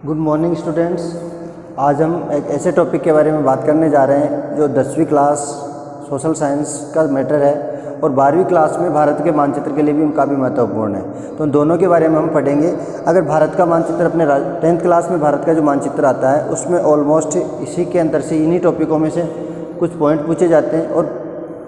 Good morning students. आज हम एक ऐसे टॉपिक के बारे में बात करने जा रहे हैं जो 10वीं क्लास सोशल साइंस का मैटर है और 12वीं क्लास में भारत के मानचित्र के लिए भी काफ़ी महत्वपूर्ण है। तो दोनों के बारे में हम पढ़ेंगे। अगर भारत का मानचित्र अपने 10th क्लास में भारत का जो मानचित्र आता है उसमें ऑलमोस्ट इसी के अंदर से इन्हीं टॉपिकों में से कुछ पॉइंट पूछे जाते हैं और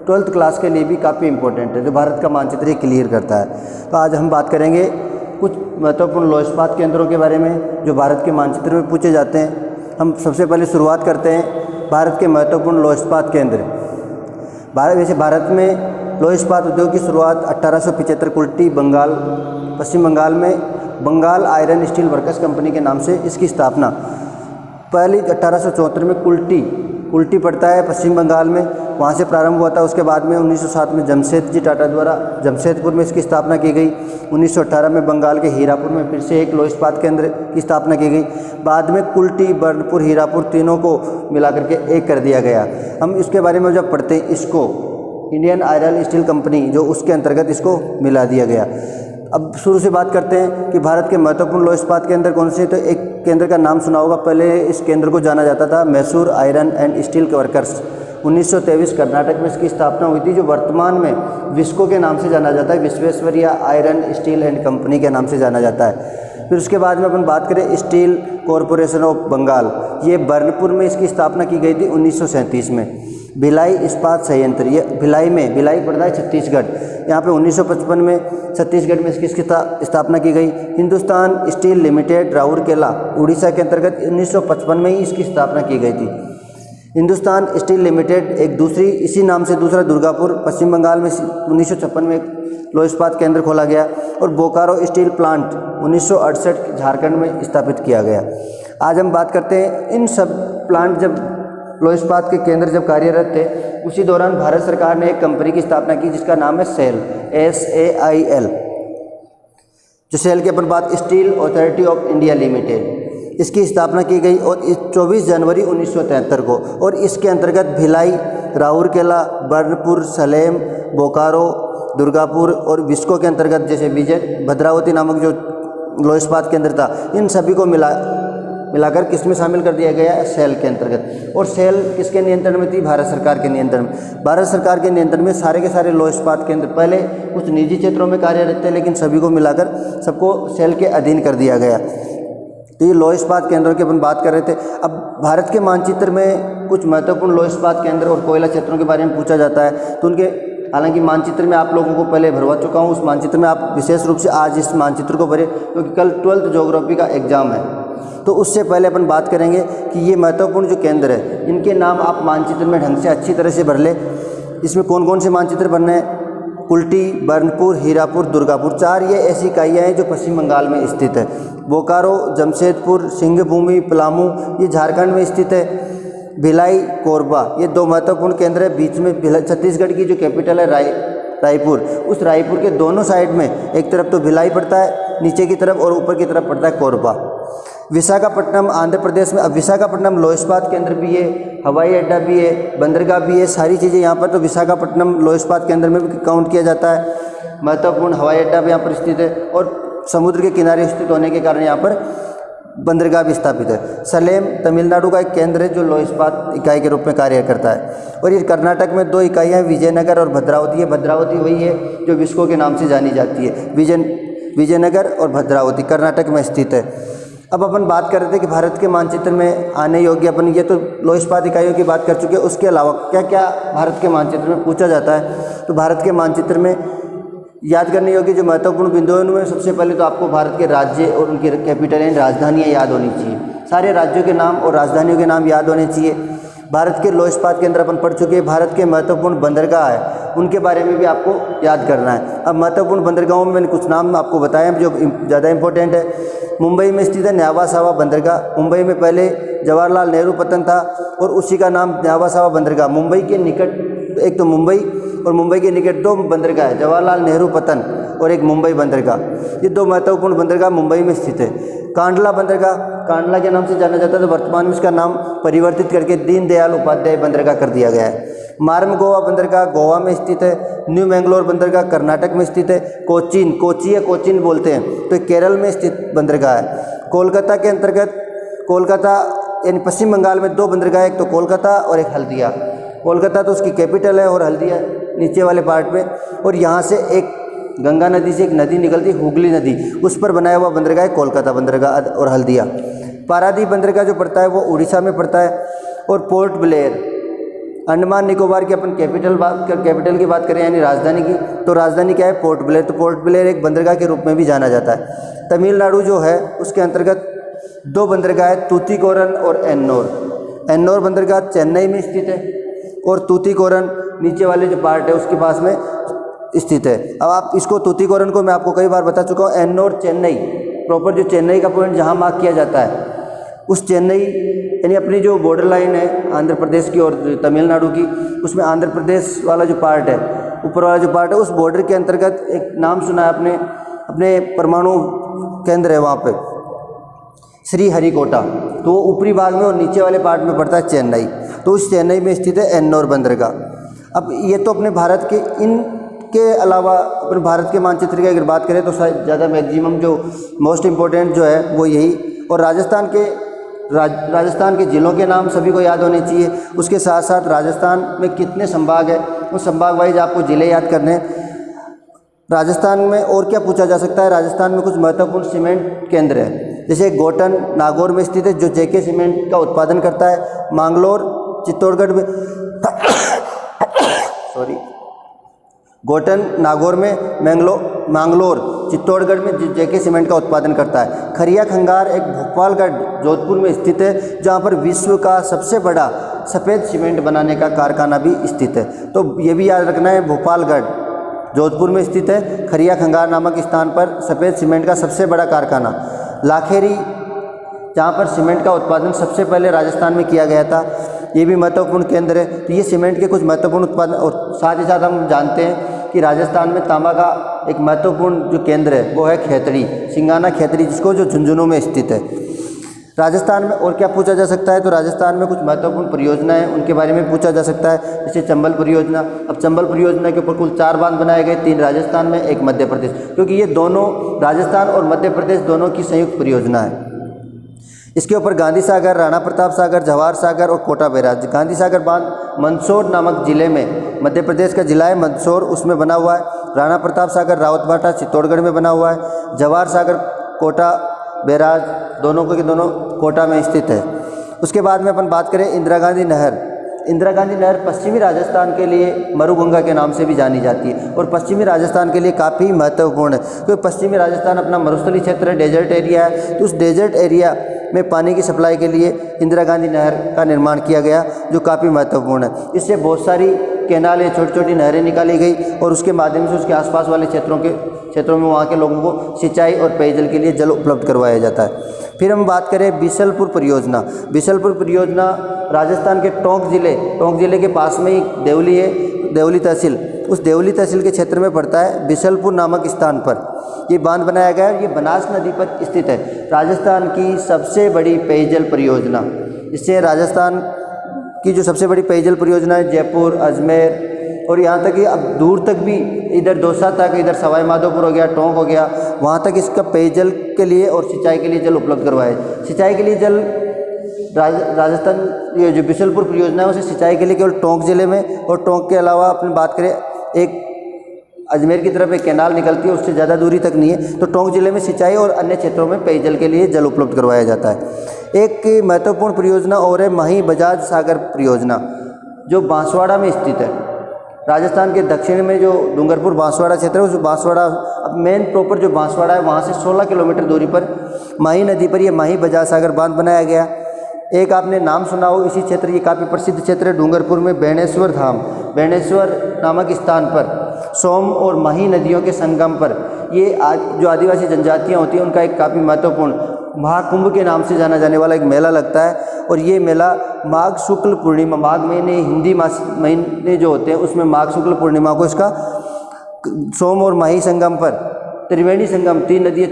12th क्लास के लिए भी काफ़ी इंपॉर्टेंट है, जो भारत का मानचित्र ये क्लियर करता है। तो आज हम बात करेंगे कुछ महत्वपूर्ण लौह इस्पात केंद्रों के बारे में जो भारत के मानचित्र में पूछे जाते हैं। हम सबसे पहले शुरुआत करते हैं भारत के महत्वपूर्ण लौह इस्पात केंद्र। भारत में लौह इस्पात उद्योग की शुरुआत 1875 कुल्टी बंगाल, पश्चिम बंगाल में Bengal iron steel workers company के नाम से इसकी स्थापना पहली 1874 में कुल्टी पड़ता है पश्चिम बंगाल में, वहाँ से प्रारंभ हुआ था। उसके बाद में 1907 में जमशेदजी टाटा द्वारा जमशेदपुर में इसकी स्थापना की गई। 1918 में बंगाल के हीरापुर में फिर से एक लौह इस्पात केंद्र की स्थापना की गई। बाद में कुल्टी, बर्नपुर, हीरापुर तीनों को मिला करके एक कर दिया गया। हम इसके बारे में जब पढ़ते हैं, इसको इंडियन आयरन स्टील कंपनी जो उसके अंतर्गत इसको मिला दिया गया। अब शुरू से बात करते हैं कि भारत के महत्वपूर्ण लौह इस्पात केंद्र कौन से। तो एक केंद्र का नाम सुना होगा, पहले इस केंद्र को जाना जाता था Mysore iron and steel workers. 1923 Karnataka में इसकी स्थापना हुई थी, जो वर्तमान में विस्को के नाम से जाना जाता है, Visvesvaraya iron steel and company के नाम से जाना जाता है। फिर उसके बाद में अपन बात करें स्टील कॉरपोरेशन ऑफ बंगाल, ये बर्नपुर में इसकी स्थापना की गई थी 1937 में। भिलाई इस्पात संयंत्र, ये भिलाई पड़ता है छत्तीसगढ़, यहाँ पे 1955 में छत्तीसगढ़ में इसकी स्थापना की गई। हिंदुस्तान स्टील लिमिटेड राउरकेला उड़ीसा के अंतर्गत 1955 में ही इसकी स्थापना की गई थी। हिंदुस्तान स्टील लिमिटेड एक दूसरी इसी नाम से दूसरा दुर्गापुर पश्चिम बंगाल में 1956 में एक लौह इस्पात केंद्र खोला गया। और बोकारो स्टील प्लांट 1968 झारखंड में स्थापित किया गया। आज हम बात करते हैं इन सब प्लांट जब लौह इस्पात के केंद्र जब कार्यरत थे, उसी दौरान भारत सरकार ने एक कंपनी की स्थापना की जिसका नाम है सेल, SAIL। जो सेल की अपन बात, steel authority of India limited, इसकी स्थापना की गई और 24 जनवरी 1973 को। और इसके अंतर्गत भिलाई, राउरकेला, बर्नपुर, सलेम, बोकारो, दुर्गापुर और विस्को के अंतर्गत जैसे विजय भद्रावती नामक जो लौह इस्पात केंद्र था, इन सभी को मिलाकर किस में शामिल कर दिया गया है, सेल के अंतर्गत। और सेल किसके नियंत्रण में थी, भारत सरकार के नियंत्रण में। भारत सरकार के नियंत्रण में सारे के सारे लौह इस्पात केंद्र पहले कुछ निजी क्षेत्रों में कार्यरत थे, लेकिन सभी को मिलाकर सबको सेल के अधीन कर दिया गया। तो ये लौह इस्पात केंद्रों की अपन बात कर रहे थे। अब भारत के मानचित्र में कुछ महत्वपूर्ण लौह इस्पात केंद्र और कोयला क्षेत्रों के बारे में पूछा जाता है। तो उनके हालांकि मानचित्र में आप लोगों को पहले भरवा चुका हूँ, उस मानचित्र में आप विशेष रूप से आज इस मानचित्र को भरें क्योंकि कल 12th ज्योग्राफी का एग्जाम है। तो उससे पहले अपन बात करेंगे कि ये महत्वपूर्ण जो केंद्र है, इनके नाम आप मानचित्र में ढंग से अच्छी तरह से भर ले। इसमें कौन कौन से मानचित्र भरने हैं, कुल्टी, बर्नपुर, हीरापुर, दुर्गापुर, 4 ये ऐसी इकाइयाँ हैं जो पश्चिम बंगाल में स्थित है। बोकारो, जमशेदपुर, सिंहभूमि, पलामू ये झारखंड में स्थित है। भिलाई, कोरबा ये 2 महत्वपूर्ण केंद्र है। बीच में छत्तीसगढ़ की जो कैपिटल है रायपुर, उस रायपुर के दोनों साइड में एक तरफ तो भिलाई पड़ता है नीचे की तरफ और ऊपर की तरफ पड़ता है कोरबा। विशाखापट्टनम आंध्र प्रदेश में। अब विशाखापट्टनम लौह इस्पात केंद्र भी है, हवाई अड्डा भी है, बंदरगाह भी है, सारी चीज़ें यहाँ पर तो विशाखापट्टनम लौह इस्पात केंद्र में भी काउंट किया जाता है। महत्वपूर्ण हवाई अड्डा भी यहाँ पर स्थित है और समुद्र के किनारे स्थित होने के कारण यहाँ पर बंदरगाह भी स्थापित है। सलेम तमिलनाडु का एक केंद्र है जो लौह इस्पात इकाई के रूप में कार्य करता है। और ये कर्नाटक में 2 इकाइयाँ हैं, विजयनगर और भद्रावती। भद्रावती वही है जो विस्को के नाम से जानी जाती है। विजयनगर और भद्रावती कर्नाटक में स्थित है। अब अपन बात कर रहे थे कि भारत के मानचित्र में आने योग्य, अपन ये तो लौह इस्पात इकाइयों की बात कर चुके हैं, उसके अलावा क्या क्या भारत के मानचित्र में पूछा जाता है। तो भारत के मानचित्र में याद करने योग्य जो महत्वपूर्ण बिंदु है उनमें सबसे पहले तो आपको भारत के राज्य और उनकी कैपिटल एंड राजधानियाँ याद होनी चाहिए। सारे राज्यों के नाम और राजधानियों के नाम याद होने चाहिए। भारत के लौह इस्पात केंद्र अपन पढ़ चुके हैं। भारत के महत्वपूर्ण बंदरगाह है, उनके बारे में भी आपको याद करना है। अब महत्वपूर्ण बंदरगाहों में मैंने कुछ नाम आपको बताए जो ज़्यादा इंपॉर्टेंट है। मुंबई में स्थित है न्यावा सावा बंदरगाह। मुंबई में पहले जवाहरलाल नेहरू पत्तन था और उसी का नाम न्यावा सावा बंदरगाह। मुंबई के निकट एक तो मुंबई और मुंबई के निकट 2 बंदरगाह है, जवाहरलाल नेहरू पत्तन और एक मुंबई बंदरगाह। ये 2 महत्वपूर्ण बंदरगाह मुंबई में स्थित है। कांडला बंदरगाह कांडला के नाम से जाना जाता है, तो वर्तमान में इसका नाम परिवर्तित करके दीनदयाल उपाध्याय बंदरगाह कर दिया गया है। मार्म गोवा बंदरगाह गोवा में स्थित है। न्यू मैंगलोर बंदरगाह कर्नाटक में स्थित है। कोचीन बोलते हैं तो केरल में स्थित बंदरगाह है। कोलकाता के अंतर्गत कोलकाता यानी पश्चिम बंगाल में 2 बंदरगाह, एक तो कोलकाता और एक हल्दिया। कोलकाता तो उसकी कैपिटल है और हल्दिया नीचे वाले पार्ट पे। और यहाँ से एक गंगा नदी से एक नदी निकलती है, हुगली नदी, उस पर बनाया हुआ बंदरगाह है कोलकाता बंदरगाह और हल्दिया। पारादीप बंदरगाह जो पड़ता है वो उड़ीसा में पड़ता है। और पोर्ट ब्लेयर, अंडमान निकोबार की अपन कैपिटल की बात करें यानी राजधानी की, तो राजधानी क्या है? Port Blair. तो पोर्ट ब्लेयर एक बंदरगाह के रूप में भी जाना जाता है। तमिलनाडु जो है उसके अंतर्गत 2 बंदरगाह है, तूतीकोरन और एन्नोर। एन्नोर बंदरगाह चेन्नई में स्थित है और तूतीकोरन नीचे वाले जो पार्ट है उसके पास में स्थित है। अब आप इसको तूतीकोरन को मैं आपको कई बार बता चुका हूँ। एन्नोर चेन्नई प्रॉपर जो चेन्नई का पॉइंट जहाँ मार्क किया जाता है, उस चेन्नई यानी अपनी जो बॉर्डर लाइन है आंध्र प्रदेश की और तमिलनाडु की, उसमें आंध्र प्रदेश वाला जो पार्ट है, ऊपर वाला जो पार्ट है, उस बॉर्डर के अंतर्गत एक नाम सुना है आपने, अपने परमाणु केंद्र है वहाँ पे, श्रीहरिकोटा। तो वो ऊपरी भाग में और नीचे वाले पार्ट में पड़ता है चेन्नई। तो उस चेन्नई में स्थित है एन्नोर बंदरगाह। अब ये तो अपने भारत के इनके अलावा अपने भारत के मानचित्र की अगर बात करें तो शायद ज़्यादा मैक्सिमम जो मोस्ट इम्पोर्टेंट जो है वो यही। और राजस्थान के ज़िलों के नाम सभी को याद होने चाहिए। उसके साथ साथ राजस्थान में कितने संभाग है उस संभाग वाइज आपको ज़िले याद करने हैं। राजस्थान में और क्या पूछा जा सकता है? राजस्थान में कुछ महत्वपूर्ण सीमेंट केंद्र है, जैसे गोटन नागौर में स्थित है जो जेके सीमेंट का उत्पादन करता है। मांगलोर चित्तौड़गढ़ में गोटन नागौर में मांगलोर चित्तौड़गढ़ में जेके सीमेंट का उत्पादन करता है। खरिया खंगार एक भोपालगढ़ जोधपुर में स्थित है जहाँ पर विश्व का सबसे बड़ा सफ़ेद सीमेंट बनाने का कारखाना भी स्थित है। तो ये भी याद रखना है, भोपालगढ़ जोधपुर में स्थित है खरिया खंगार नामक स्थान पर सफ़ेद सीमेंट का सबसे बड़ा कारखाना। लाखेरी जहाँ पर सीमेंट का उत्पादन सबसे पहले राजस्थान में किया गया था, ये भी महत्वपूर्ण केंद्र है। तो ये सीमेंट के कुछ महत्वपूर्ण उत्पादन। और साथ ही साथ हम जानते हैं कि राजस्थान में तांबा का एक महत्वपूर्ण जो केंद्र है वो है खेतड़ी, सिंगाना खेतड़ी, जिसको जो झुंझुनू में स्थित है। राजस्थान में और क्या पूछा जा सकता है? तो राजस्थान में कुछ महत्वपूर्ण परियोजनाएं हैं, उनके बारे में पूछा जा सकता है, जैसे चंबल परियोजना। अब चंबल परियोजना के ऊपर कुल 4 बांध बनाए गए, 3 राजस्थान में, 1 मध्य प्रदेश, क्योंकि ये दोनों राजस्थान और मध्य प्रदेश दोनों की संयुक्त परियोजना है। इसके ऊपर गांधी सागर, राणा प्रताप सागर, जवाहर सागर और कोटा बैराज। गांधी सागर बांध मंदसौर नामक जिले में, मध्य प्रदेश का जिला है मंदसौर, उसमें बना हुआ है। राणा प्रताप सागर रावतभाटा चित्तौड़गढ़ में बना हुआ है। जवाहर सागर कोटा बैराज दोनों के दोनों कोटा में स्थित है। उसके बाद में अपन बात करें इंदिरा गांधी नहर। इंदिरा गांधी नहर पश्चिमी राजस्थान के लिए मरुगंगा के नाम से भी जानी जाती है और पश्चिमी राजस्थान के लिए काफ़ी महत्वपूर्ण है, क्योंकि पश्चिमी राजस्थान अपना मरुस्थलीय क्षेत्र है, डेजर्ट एरिया है। तो उस डेजर्ट एरिया में पानी की सप्लाई के लिए इंदिरा गांधी नहर का निर्माण किया गया, जो काफ़ी महत्वपूर्ण है। इससे बहुत सारी कैनाल या छोटी छोटी नहरें निकाली गई और उसके माध्यम से उसके आसपास वाले क्षेत्रों में वहाँ के लोगों को सिंचाई और पेयजल के लिए जल उपलब्ध करवाया जाता है। फिर हम बात करें बिशलपुर परियोजना। बिशलपुर परियोजना राजस्थान के टोंक जिले के पास में ही देवली है, देवली तहसील, उस देवली तहसील के क्षेत्र में पड़ता है। बिशलपुर नामक स्थान पर ये बांध बनाया गया है। ये बनास नदी पर स्थित है, राजस्थान की सबसे बड़ी पेयजल परियोजना। इससे राजस्थान की जो सबसे बड़ी पेयजल परियोजना है जयपुर, अजमेर और यहाँ तक कि अब दूर तक भी, इधर दौसा तक, इधर सवाई माधोपुर हो गया, टोंक हो गया, वहाँ तक इसका पेयजल के लिए और सिंचाई के लिए जल उपलब्ध करवाए। सिंचाई के लिए जल राजस्थान ये जो बिशलपुर परियोजना है उसे सिंचाई के लिए केवल टोंक जिले में, और टोंक के अलावा अपन बात करें एक अजमेर की तरफ एक कैनाल निकलती है, उससे ज़्यादा दूरी तक नहीं है। तो टोंक जिले में सिंचाई और अन्य क्षेत्रों में पेयजल के लिए जल उपलब्ध करवाया जाता है। एक महत्वपूर्ण परियोजना और है माही बजाज सागर परियोजना, जो बांसवाड़ा में स्थित है। राजस्थान के दक्षिण में जो डूंगरपुर बांसवाड़ा क्षेत्र है, उस बांसवाड़ा अब मेन प्रॉपर जो बांसवाड़ा है वहाँ से 16 किलोमीटर दूरी पर माही नदी पर यह माही बजाज सागर बांध बनाया गया। एक आपने नाम सुना हो इसी क्षेत्र, ये काफ़ी प्रसिद्ध क्षेत्र है, डूंगरपुर में बेणेश्वर धाम, बेणेश्वर नामक स्थान पर सोम और माही नदियों के संगम पर ये जो आदिवासी जनजातियाँ होती हैं उनका एक काफ़ी महत्वपूर्ण महाकुंभ के नाम से जाना जाने वाला एक मेला लगता है। और ये मेला माघ शुक्ल पूर्णिमा, माघ महीने हिंदी महीने जो होते हैं उसमें माघ शुक्ल पूर्णिमा को इसका सोम और माही संगम पर, त्रिवेणी संगम, 3 नदियाँ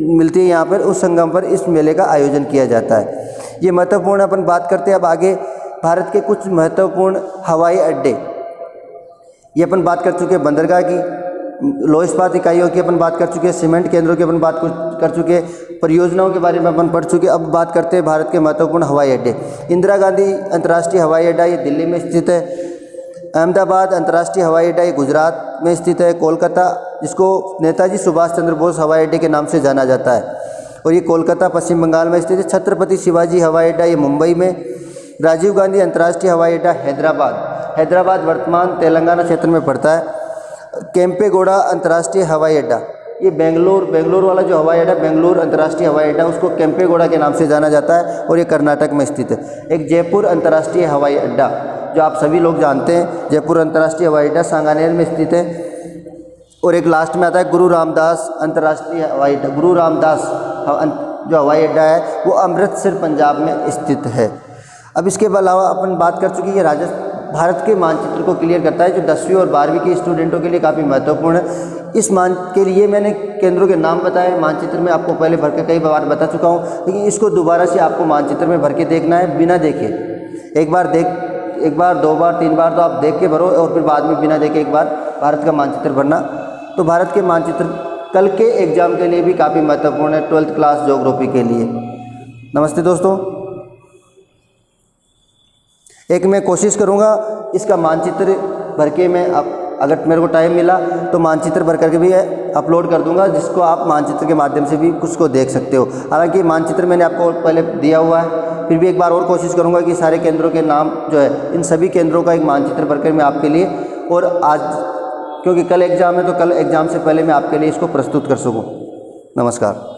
मिलती है यहाँ पर, उस संगम पर इस मेले का आयोजन किया जाता है। ये महत्वपूर्ण अपन बात करते हैं अब आगे भारत के कुछ महत्वपूर्ण हवाई अड्डे। ये अपन बात कर चुके हैं बंदरगाह की, लौह इस्पात इकाइयों की अपन बात कर चुके हैं, सीमेंट केंद्रों की अपन बात कर चुके हैं, परियोजनाओं के बारे में अपन पढ़ चुके हैं। अब बात करते हैं भारत के महत्वपूर्ण हवाई अड्डे। इंदिरा गांधी अंतर्राष्ट्रीय हवाई अड्डा ये दिल्ली में स्थित है। अहमदाबाद अंतर्राष्ट्रीय हवाई अड्डा ये गुजरात में स्थित है। कोलकाता, जिसको नेताजी सुभाष चंद्र बोस हवाई अड्डे के नाम से जाना जाता है, और ये कोलकाता पश्चिम बंगाल में स्थित है। छत्रपति शिवाजी हवाई अड्डा ये मुंबई में। राजीव गांधी अंतर्राष्ट्रीय हवाई अड्डा हैदराबाद वर्तमान तेलंगाना क्षेत्र में पड़ता है। केम्पेगौड़ा अंतर्राष्ट्रीय हवाई अड्डा ये बेंगलोर वाला जो हवाई अड्डा, बेंगलोर अंतर्राष्ट्रीय हवाई अड्डा, उसको केम्पेगौड़ा के नाम से जाना जाता है, और ये कर्नाटक में स्थित है। एक जयपुर अंतर्राष्ट्रीय हवाई अड्डा जो आप सभी लोग जानते हैं, जयपुर अंतर्राष्ट्रीय हवाई अड्डा सांगानेर में स्थित है। और एक लास्ट में आता है गुरु रामदास अंतर्राष्ट्रीय हवाई अड्डा। गुरु रामदास जो हवाई अड्डा है वो अमृतसर पंजाब में स्थित है। अब इसके अलावा अपन बात कर चुके हैं भारत के मानचित्र को क्लियर करता है, जो 10वीं और 12वीं के स्टूडेंटों के लिए काफ़ी महत्वपूर्ण है। इस के लिए मैंने केंद्रों के नाम बताए। मानचित्र में आपको पहले भर के कई बार बता चुका हूँ, लेकिन इसको दोबारा से आपको मानचित्र में भर के देखना है बिना देखे। एक बार, 2 बार, 3 बार तो आप देख के भरो, और फिर बाद में बिना देखे एक बार भारत का मानचित्र भरना। तो भारत के मानचित्र कल के एग्ज़ाम के लिए भी काफ़ी महत्वपूर्ण है, 12th क्लास ज्योग्राफी के लिए। नमस्ते दोस्तों, एक मैं कोशिश करूँगा इसका मानचित्र भर के मैं अगर मेरे को टाइम मिला तो मानचित्र भर करके भी अपलोड कर दूंगा, जिसको आप मानचित्र के माध्यम से भी कुछ को देख सकते हो। हालांकि मानचित्र मैंने आपको पहले दिया हुआ है, फिर भी एक बार और कोशिश करूंगा कि सारे केंद्रों के नाम जो है, इन सभी केंद्रों का एक मानचित्र भरकर मैं आपके लिए, और आज क्योंकि कल एग्ज़ाम है तो कल एग्ज़ाम से पहले मैं आपके लिए इसको प्रस्तुत कर सकूँ। नमस्कार।